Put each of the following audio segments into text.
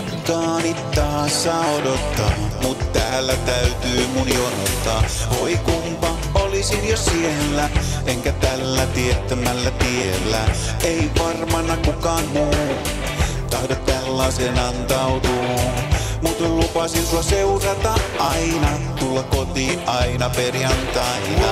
Rakkaani taas saa odottaa, mut täällä täytyy mun jonottaa. Voi kumpa olisin jo siellä, enkä tällä tietämällä tiellä. Ei varmana kukaan muu tahdo tällaisen antautuu. Mut lupasin sua seurata aina, tulla kotiin aina perjantaina.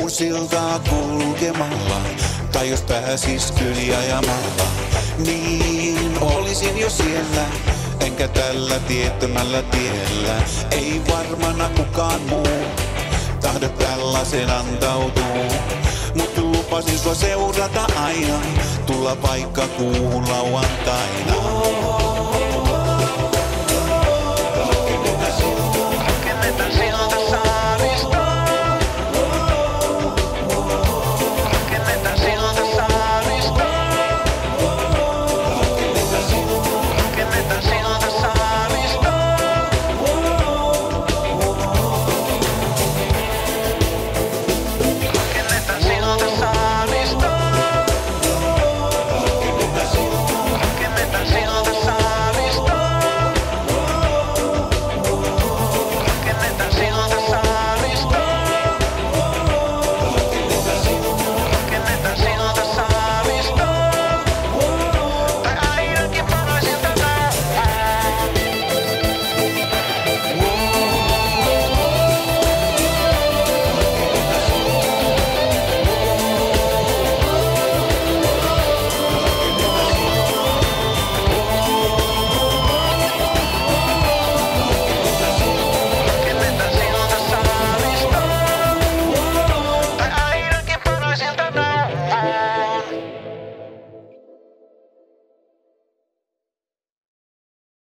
Siltaa kulkemalla, tai jos pääsis yliajamalla, niin olisin jo siellä, enkä tällä tietämällä tiellä. Ei varmana kukaan muu tahdo tällaisen antautuu. Mut lupasin sua seurata aina, tulla vaikka kuuhun lauantaina.